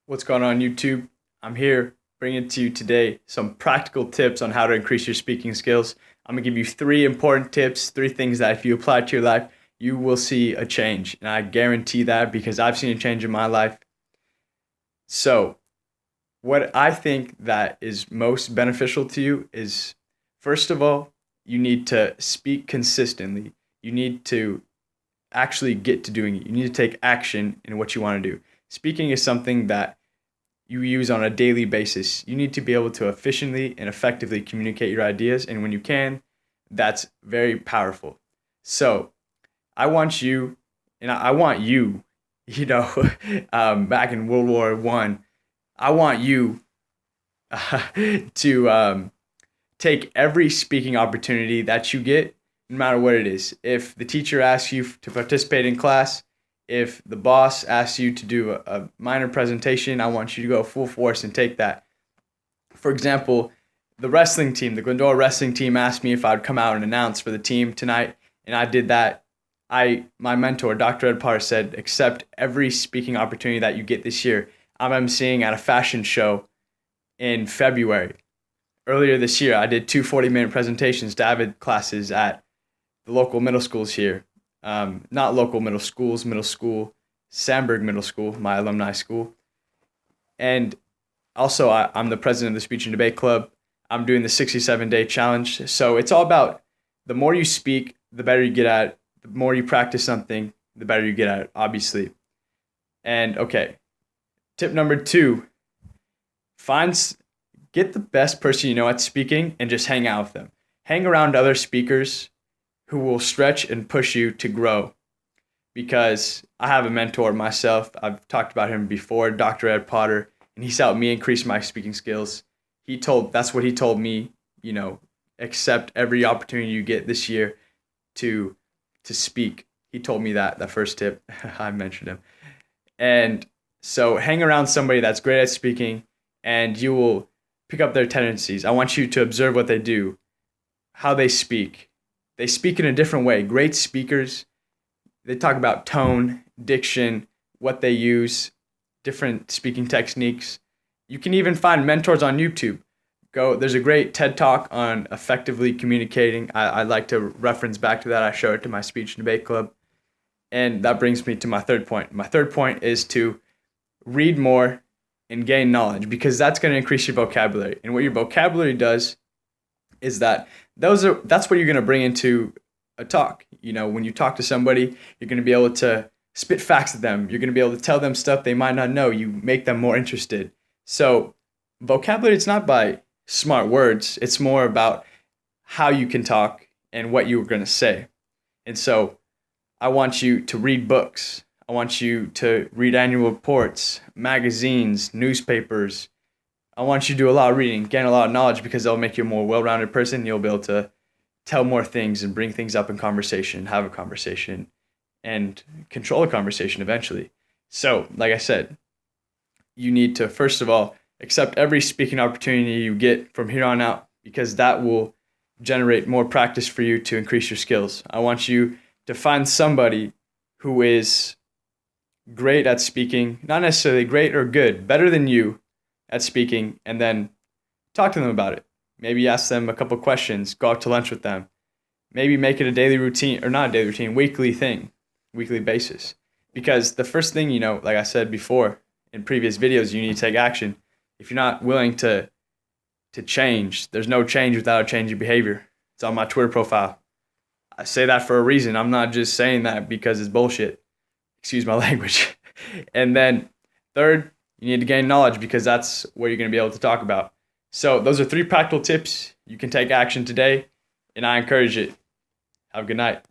What's going on, YouTube? I'm here bringing to you today some practical tips on how to increase your speaking skills. I'm gonna give you three important tips, three things that if you apply to your life, you will see a change. And I guarantee that because I've seen a change in my life. So, what I think that is most beneficial to you is, first of all, you need to speak consistently. You need to actually get to doing it. You need to take action in what you want to do. Speaking is something that you use on a daily basis. You need to be able to efficiently and effectively communicate your ideas. And when you can, that's very powerful. So I want you, and I want you, you know, back in World War One, I want you to take every speaking opportunity that you get, no matter what it is. If the teacher asks you to participate in class, if the boss asks you to do a minor presentation, I want you to go full force and take that. For example, the wrestling team, the Glendora wrestling team asked me if I would come out and announce for the team tonight, and I did that. My mentor, Dr. Ed Potter, said, accept every speaking opportunity that you get this year. I'm emceeing at a fashion show in February. Earlier this year, I did two 40-minute presentations to AVID classes at the local middle schools here. Not local middle school, Sandburg Middle School, my alumni school. And also, I'm the president of the Speech and Debate Club. I'm doing the 67-day challenge. So it's all about the more you speak, the better you get at it. The more you practice something, the better you get at it, obviously. And okay, tip number 2, get the best person you know at speaking and just hang out with them. Hang around other speakers who will stretch and push you to grow. Because I have a mentor myself. I've talked about him before, Dr. Ed Potter, and he's helped me increase my speaking skills. That's what he told me, accept every opportunity you get this year to speak. He told me that first tip. I mentioned him. And so hang around somebody that's great at speaking and you will pick up their tendencies. I want you to observe what they do, how they speak. They speak in a different way. Great speakers, they talk about tone, diction, what they use, different speaking techniques. You can even find mentors on YouTube. There's a great TED Talk on effectively communicating. I like to reference back to that. I show it to my speech and debate club. And that brings me to my third point. My third point is to read more and gain knowledge, because that's going to increase your vocabulary. And what your vocabulary does is that's what you're going to bring into a talk. When you talk to somebody, you're going to be able to spit facts at them. You're going to be able to tell them stuff they might not know. You make them more interested. So vocabulary, it's not by smart words. It's more about how you can talk and what you were going to say. And so I want you to read books. I want you to read annual reports, magazines, newspapers. I want you to do a lot of reading, gain a lot of knowledge, because that'll make you a more well-rounded person. You'll be able to tell more things and bring things up in conversation, have a conversation, and control a conversation eventually. So, like I said, you need to, first of all, accept every speaking opportunity you get from here on out, because that will generate more practice for you to increase your skills. I want you to find somebody who is great at speaking, not necessarily great or good, better than you at speaking, and then talk to them about it. Maybe ask them a couple questions, go out to lunch with them. Maybe make it a daily routine, or not a daily routine, weekly thing, weekly basis. Because the first thing, like I said before in previous videos, you need to take action. If you're not willing to change, there's no change without a change in behavior. It's on my Twitter profile. I say that for a reason. I'm not just saying that because it's bullshit. Excuse my language. And then third, you need to gain knowledge, because that's what you're going to be able to talk about. So those are 3 practical tips. You can take action today, and I encourage it. Have a good night.